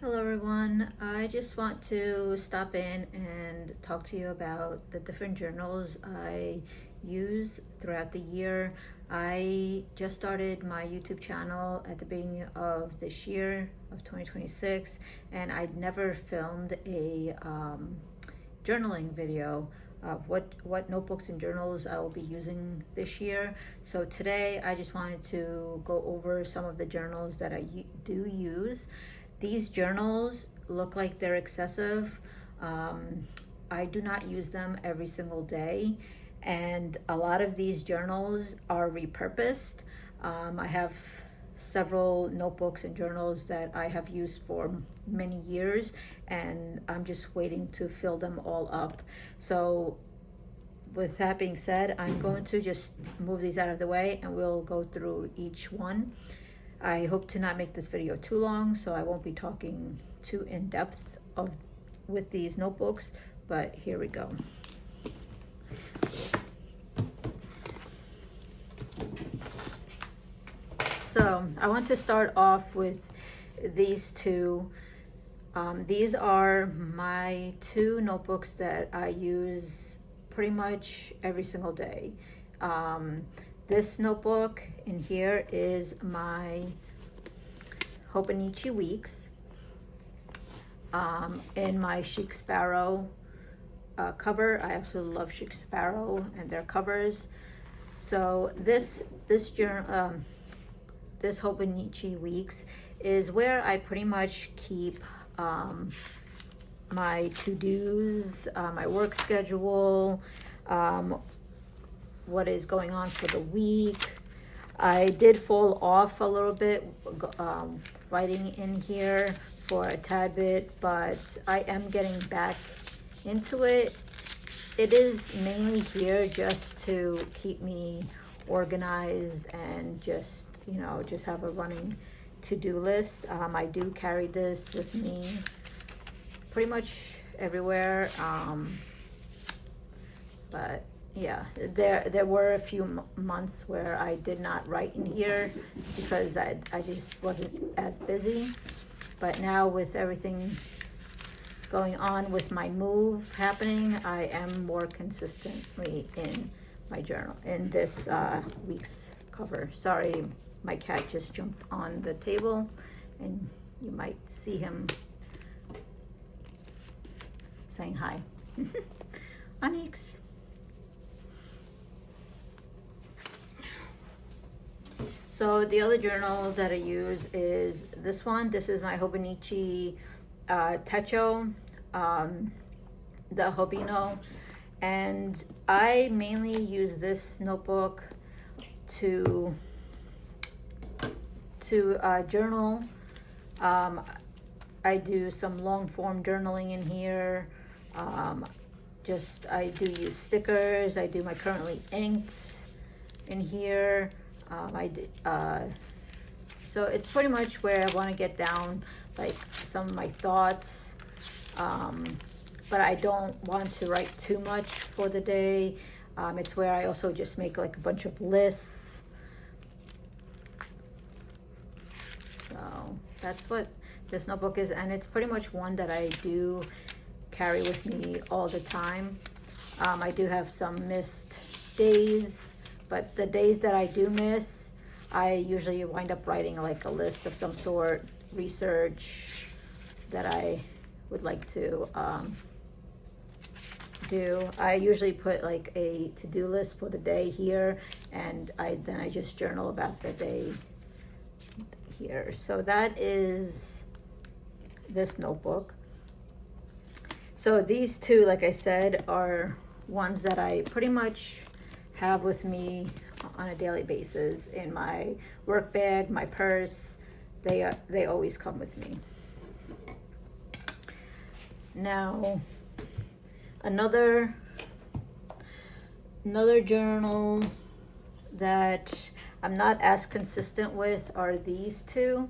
Hello everyone, I just want to stop in and talk to you about the different journals I use throughout the year. I just started my YouTube channel at the beginning of this year of 2026, and I'd never filmed a journaling video of what notebooks and journals I will be using this year. So today I just wanted to go over some of the journals that I do use. These journals look like they're excessive. I do not use them every single day, and a lot of these journals are repurposed. I have several notebooks and journals that I have used for many years, and I'm just waiting to fill them all up. So with that being said, I'm going to just move these out of the way and we'll go through each one. I hope to not make this video too long, so I won't be talking too in depth with these notebooks, but here we go. So I want to start off with these two. These are my two notebooks that I use pretty much every single day. This notebook in here is my Hobonichi Weeks in my Chic Sparrow cover. I absolutely love Chic Sparrow and their covers. So this Hobonichi Weeks is where I pretty much keep my to-dos, my work schedule, what is going on for the week. I did fall off a little bit writing in here for a tad bit, but I am getting back into it. It is mainly here just to keep me organized and just have a running to-do list. I do carry this with me pretty much everywhere, but yeah, there were a few months where I did not write in here because I just wasn't as busy. But now with everything going on with my move happening, I am more consistently in my journal, in this week's cover. Sorry, my cat just jumped on the table and you might see him saying hi. Onyx. So the other journal that I use is this one. This is my Hobonichi Techo, the Hobino, and I mainly use this notebook to journal. I do some long form journaling in here. I do use stickers. I do my currently inked in here. So it's pretty much where I want to get down like some of my thoughts, but I don't want to write too much for the day. It's where I also just make like a bunch of lists. So that's what this notebook is, and it's pretty much one that I do carry with me all the time. I do have some missed days, but the days that I do miss, I usually wind up writing like a list of some sort, research that I would like to do. I usually put like a to-do list for the day here, and then I just journal about the day here. So that is this notebook. So these two, like I said, are ones that I pretty much have with me on a daily basis in my work bag, my purse. They always come with me. Now, another journal that I'm not as consistent with are these two.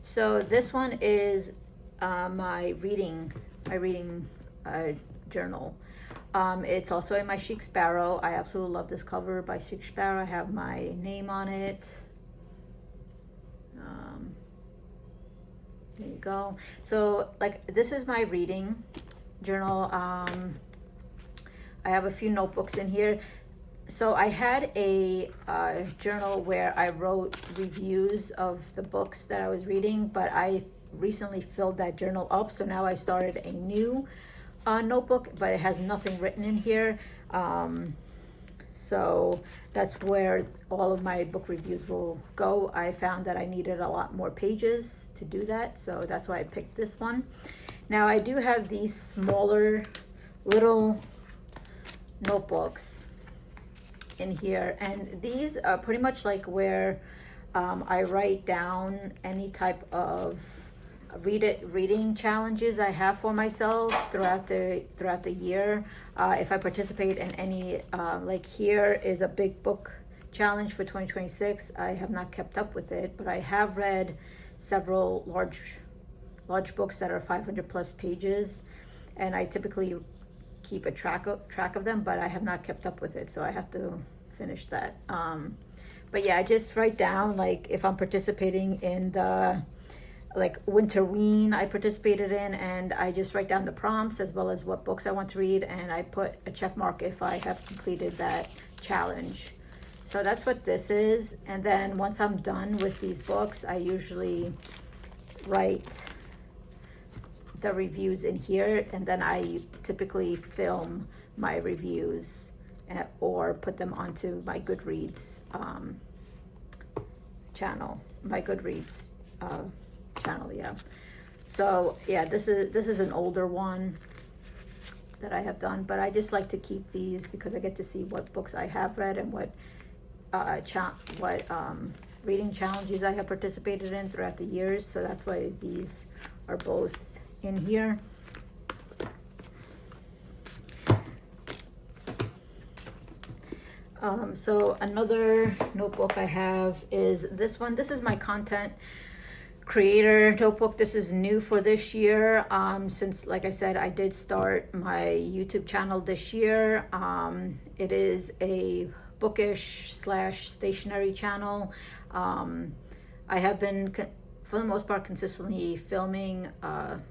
So this one is my reading journal. It's also in my Chic Sparrow. I absolutely love this cover by Chic Sparrow. I have my name on it. There you go. So like this is my reading journal. I have a few notebooks in here. So I had a journal where I wrote reviews of the books that I was reading, but I recently filled that journal up. So now I started a new notebook, but it has nothing written in here. So that's where all of my book reviews will go. I found that I needed a lot more pages to do that, so that's why I picked this one. Now I do have these smaller little notebooks in here, and these are pretty much like where I write down any type of reading challenges I have for myself throughout the year. If I participate in any, like here is a big book challenge for 2026. I have not kept up with it, but I have read several large books that are 500 plus pages, and I typically keep a track of them, but I have not kept up with it, so I have to finish that. But yeah, I just write down like if I'm participating in the like Winterween I participated in, and I just write down the prompts as well as what books I want to read, and I put a check mark if I have completed that challenge. So that's what this is. And then once I'm done with these books, I usually write the reviews in here, and then I typically film my reviews or put them onto my Goodreads channel, yeah. So yeah, this is an older one that I have done, but I just like to keep these because I get to see what books I have read and what reading challenges I have participated in throughout the years. So that's why these are both in here. So another notebook I have is this one. This is my content creator notebook. This is new for this year, since like I said, I did start my YouTube channel this year. It is a bookish / stationery channel. I have been for the most part consistently filming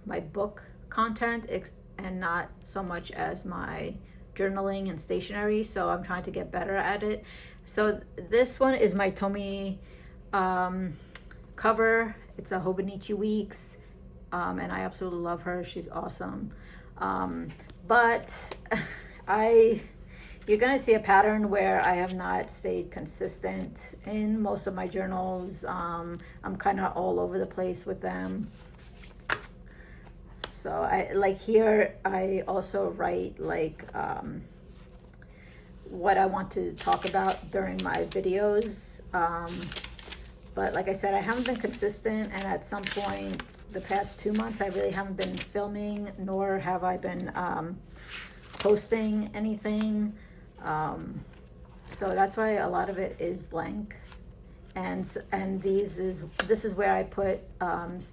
my book content and not so much as my journaling and stationery, so I'm trying to get better at it. So this one is my Tomi cover. It's a Hobonichi Weeks, and I absolutely love her. She's awesome. But you're gonna see a pattern where I have not stayed consistent in most of my journals. I'm kind of all over the place with them. So I like here, I also write like what I want to talk about during my videos. But like I said, I haven't been consistent, and at some point the past 2 months I really haven't been filming, nor have I been posting anything. So that's why a lot of it is blank. And this is where I put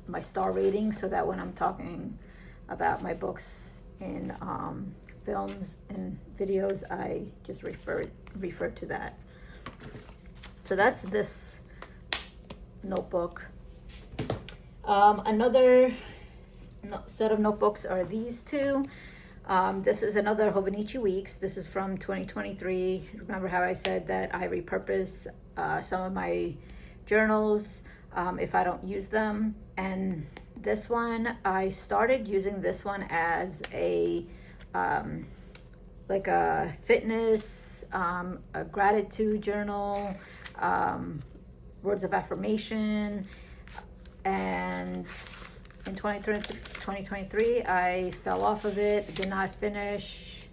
my star rating, so that when I'm talking about my books in films and videos, I just refer to that. So that's this notebook. Another set of notebooks are these two. This is another Hobonichi Weeks. This is from 2023. Remember how I said that I repurpose some of my journals if I don't use them. And this one, I started using this one as a like a fitness, a gratitude journal, words of affirmation. And in 2023, I fell off of it, did not finish.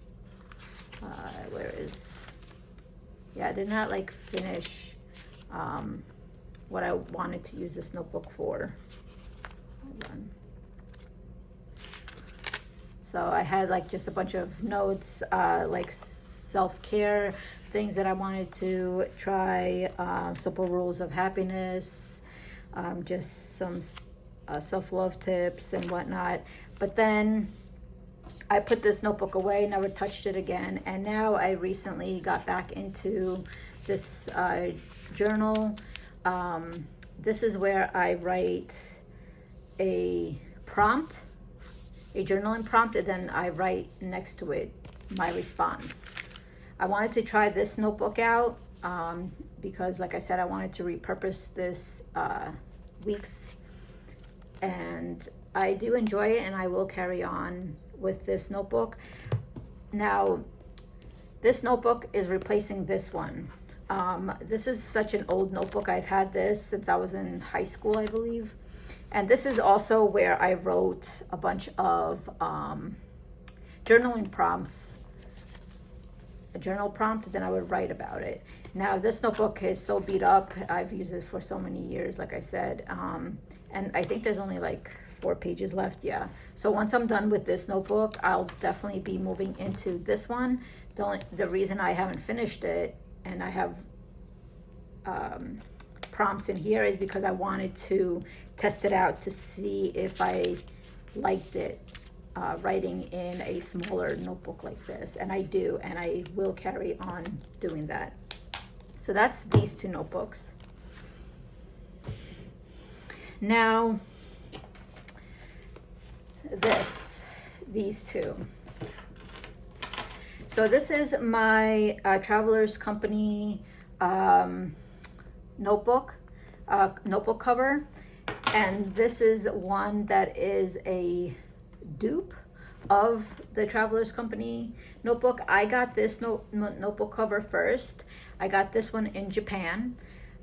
I did not like finish what I wanted to use this notebook for. Hold on. So I had like just a bunch of notes, like self-care things that I wanted to try, simple rules of happiness, just some self-love tips and whatnot. But then I put this notebook away, never touched it again, and now I recently got back into this journal. This is where I write a prompt, a journaling prompt, and then I write next to it my response. I wanted to try this notebook out because, like I said, I wanted to repurpose this week's, and I do enjoy it, and I will carry on with this notebook. Now, this notebook is replacing this one. This is such an old notebook. I've had this since I was in high school, I believe. And this is also where I wrote a bunch of journaling prompts, a journal prompt, then I would write about it. Now, this notebook is so beat up. I've used it for so many years, like I said. And I think there's only like 4 pages left, yeah. So once I'm done with this notebook, I'll definitely be moving into this one. The reason I haven't finished it and I have prompts in here is because I wanted to test it out to see if I liked it writing in a smaller notebook like this, and I do, and I will carry on doing that. So that's these 2 notebooks. Now, these 2. So this is my Traveler's Company notebook cover, and this is one that is a dupe of the Traveler's Company notebook. I got this notebook cover first. I got this one in Japan,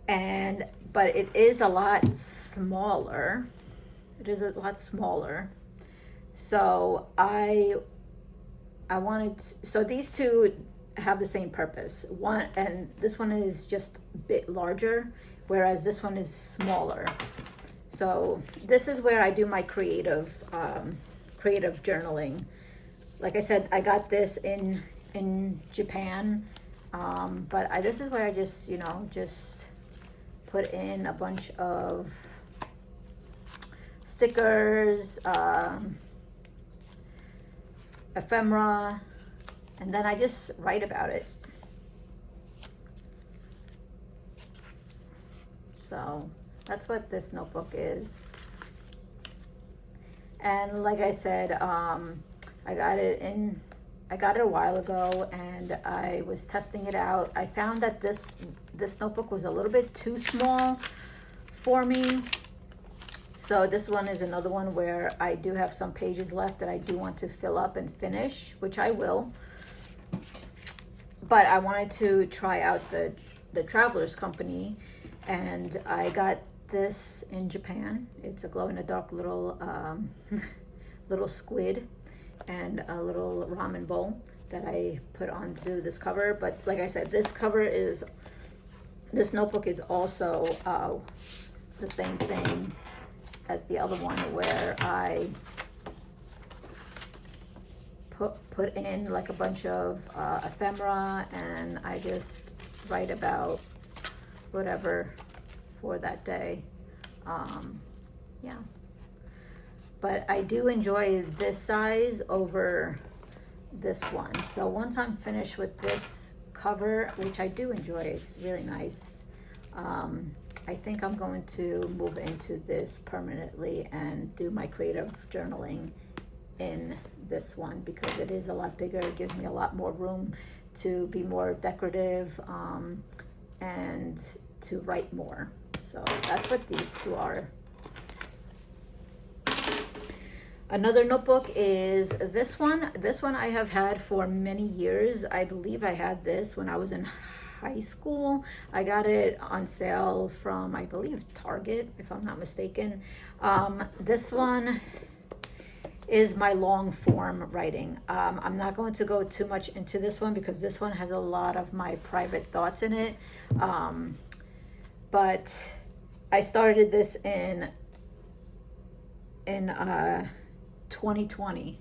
but it is a lot smaller. It is a lot smaller. So so these 2 have the same purpose. And this one is just a bit larger, whereas this one is smaller. So this is where I do my creative journaling. Like I said, I got this in Japan, but this is where I just put in a bunch of stickers, ephemera, and then I just write about it. So that's what this notebook is. And like I said, I got it a while ago, and I was testing it out. I found that this notebook was a little bit too small for me. So this one is another one where I do have some pages left that I do want to fill up and finish, which I will. But I wanted to try out the Traveler's Company, and I got this in Japan. It's a glow-in-the-dark little little squid and a little ramen bowl that I put onto this cover. But like I said, this notebook is also the same thing as the other one, where I put in like a bunch of ephemera, and I just write about whatever for that day. Yeah, but I do enjoy this size over this one. So once I'm finished with this cover, which I do enjoy, it's really nice, I think I'm going to move into this permanently and do my creative journaling in this one, because it is a lot bigger. It gives me a lot more room to be more decorative and to write more. So that's what these 2 are. Another notebook is this one. This one I have had for many years. I believe I had this when I was in high school. I got it on sale from, I believe, Target, if I'm not mistaken. This one is my long form writing. I'm not going to go too much into this one because this one has a lot of my private thoughts in it. But I started this in 2020,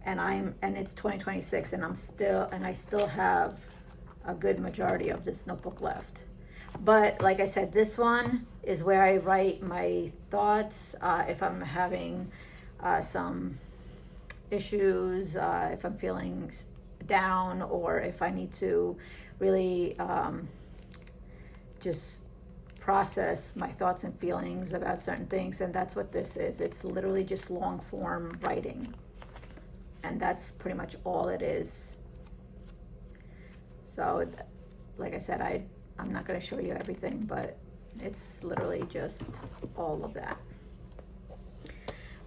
and it's 2026, and I still have a good majority of this notebook left. But like I said, this one is where I write my thoughts, if I'm having some issues, if I'm feeling down, or if I need to really just process my thoughts and feelings about certain things, and that's what this is. It's literally just long form writing, and that's pretty much all it is. So like I said, I'm not going to show you everything, but it's literally just all of that.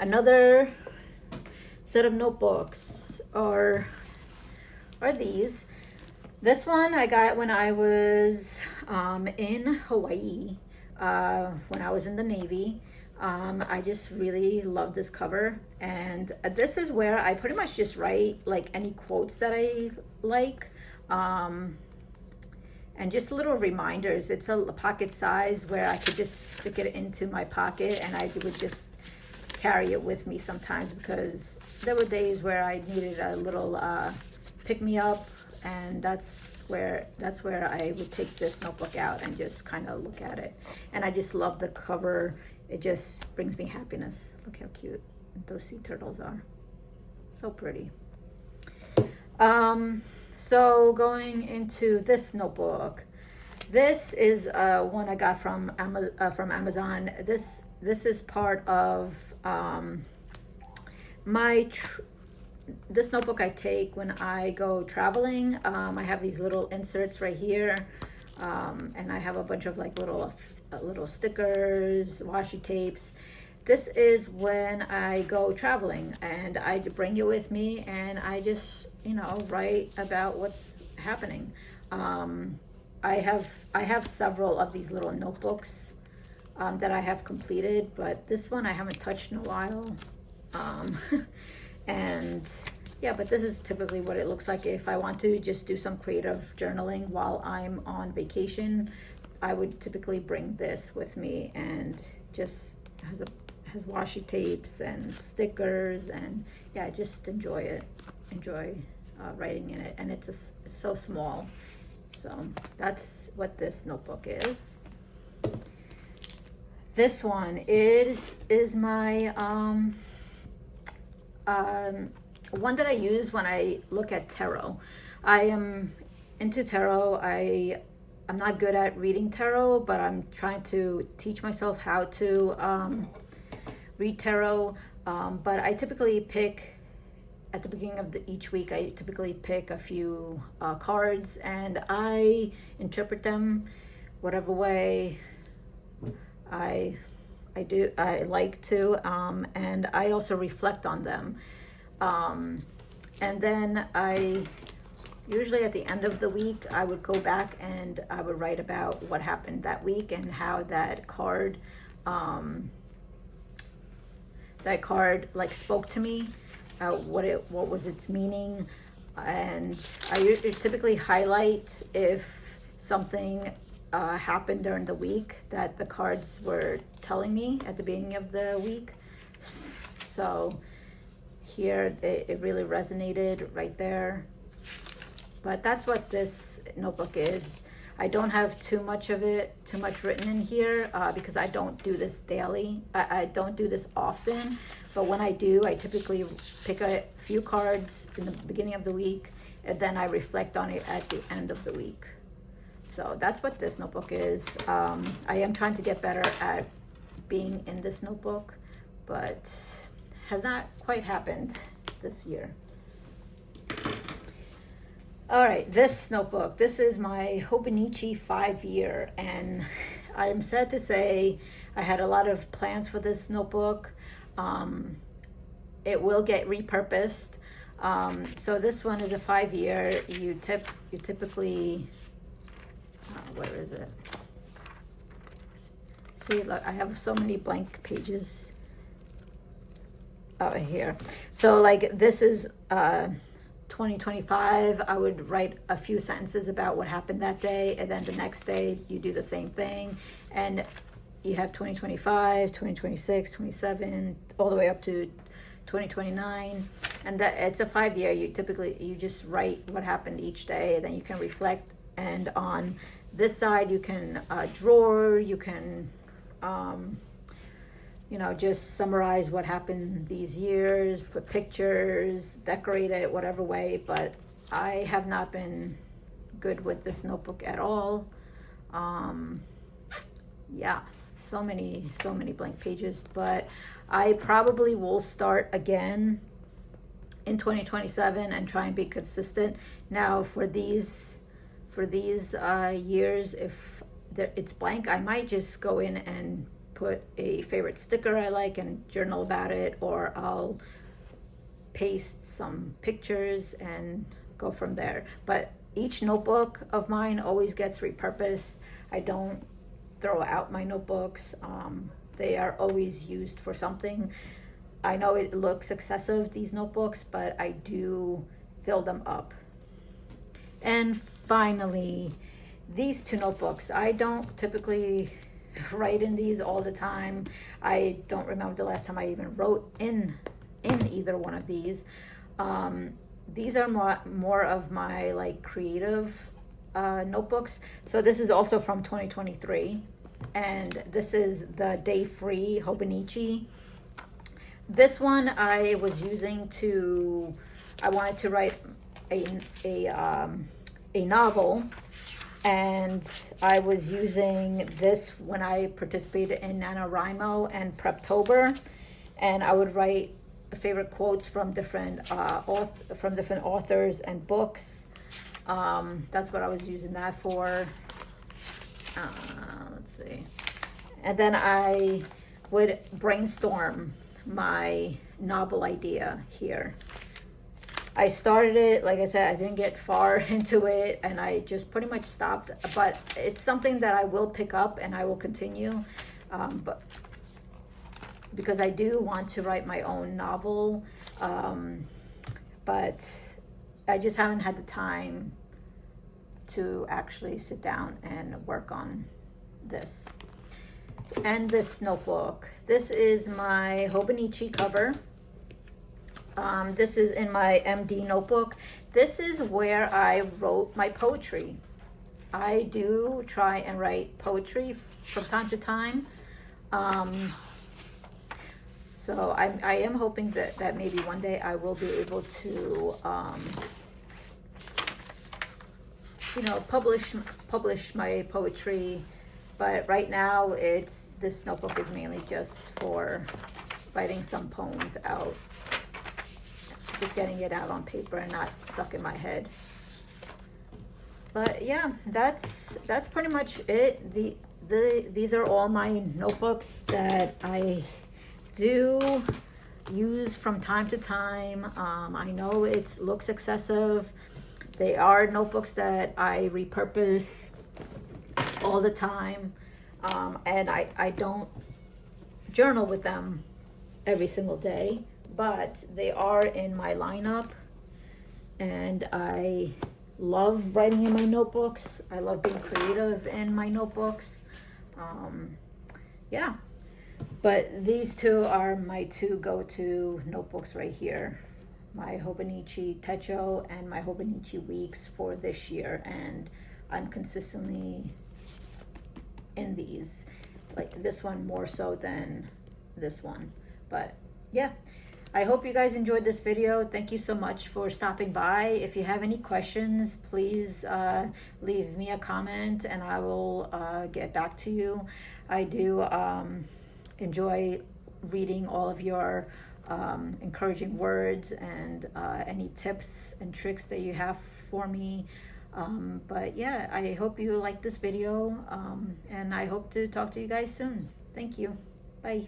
Another set of notebooks are these. This one I got when I was in Hawaii, when I was in the Navy. I just really love this cover, and this is where I pretty much just write like any quotes that I like, and just little reminders. It's a pocket size where I could just stick it into my pocket, and I would just carry it with me sometimes, because there were days where I needed a little pick-me-up, and that's where I would take this notebook out and just kind of look at it. And I just love the cover. It just brings me happiness. Look how cute those sea turtles are. So pretty. So going into this notebook, this is one I got from Amazon. This is part of this notebook I take when I go traveling. I have these little inserts right here, and I have a bunch of like little stickers, washi tapes. This is when I go traveling, and I bring it with me, and I just write about what's happening. I have several of these little notebooks that I have completed, but this one I haven't touched in a while. And yeah, but this is typically what it looks like. If I want to just do some creative journaling while I'm on vacation, I would typically bring this with me, and just has washi tapes and stickers, and yeah, I just enjoy writing in it, and it's so small. So that's what this notebook is. This one is my one that I use when I look at tarot. I am into tarot. I'm not good at reading tarot, but I'm trying to teach myself how to read tarot. But I typically pick, at the beginning of each week, I typically pick a few cards, and I interpret them whatever way I like to, and I also reflect on them. And then usually at the end of the week, I would go back and I would write about what happened that week and how that card like spoke to me, what was its meaning. And I typically highlight if something happened during the week that the cards were telling me at the beginning of the week. So here it really resonated right there. But that's what this notebook is. I don't have too much written in here because I don't do this daily. I don't do this often, but when I do, I typically pick a few cards in the beginning of the week, and then I reflect on it at the end of the week. So that's what this notebook is. I am trying to get better at being in this notebook, but has not quite happened this year. All right, this notebook, this is my Hobonichi 5-year, and I'm sad to say I had a lot of plans for this notebook. It will get repurposed. So this one is a 5-year. You typically, where is it? See, look, I have so many blank pages here. So like this is 2025, I would write a few sentences about what happened that day, and then the next day you do the same thing, and you have 2025, 2026, 27, all the way up to 2029, and that it's a 5-year. You just write what happened each day, and then you can reflect. And on this side, you can draw, you can just summarize what happened these years, put pictures, decorate it, whatever way. But I have not been good with this notebook at all. Yeah, so many blank pages, but I probably will start again in 2027 and try and be consistent. Now for these years, if it's blank, I might just go in and put a favorite sticker I like and journal about it, or I'll paste some pictures and go from there. But each notebook of mine always gets repurposed. I don't throw out my notebooks. They are always used for something. I know it looks excessive, these notebooks, but I do fill them up. And finally, these two notebooks. I don't typically write in these all the time. I don't remember the last time I even wrote in either one of these. These are more of my like creative notebooks. So this is also from 2023, and this is the Day Free Hobonichi. This one I was using I wanted to write a novel, and I was using this when I participated in NaNoWriMo and Preptober, and I would write favorite quotes from different authors and books. That's what I was using that for. Let's see. And then I would brainstorm my novel idea here. I started it, like I said, I didn't get far into it, and I just pretty much stopped. But it's something that I will pick up and I will continue. But because I do want to write my own novel, but I just haven't had the time to actually sit down and work on this. And this notebook. This is my Hobonichi cover. This is in my MD notebook. This is where I wrote my poetry. I do try and write poetry from time to time. So I am hoping that maybe one day I will be able to, publish my poetry. But right now, this notebook is mainly just for writing some poems out, just getting it out on paper and not stuck in my head. But yeah, that's pretty much it. These are all my notebooks that I do use from time to time. I know it looks excessive. They are notebooks that I repurpose all the time, and I don't journal with them every single day, but they are in my lineup, and I love writing in my notebooks. I love being creative in my notebooks. Yeah, but these two are my two go-to notebooks right here. My Hobonichi Techo and my Hobonichi Weeks for this year, and I'm consistently in these, like this one more so than this one. But yeah, I hope you guys enjoyed this video. Thank you so much for stopping by. If you have any questions, please leave me a comment and I will get back to you. I do enjoy reading all of your encouraging words and any tips and tricks that you have for me. But yeah, I hope you like this video, and I hope to talk to you guys soon. Thank you. Bye.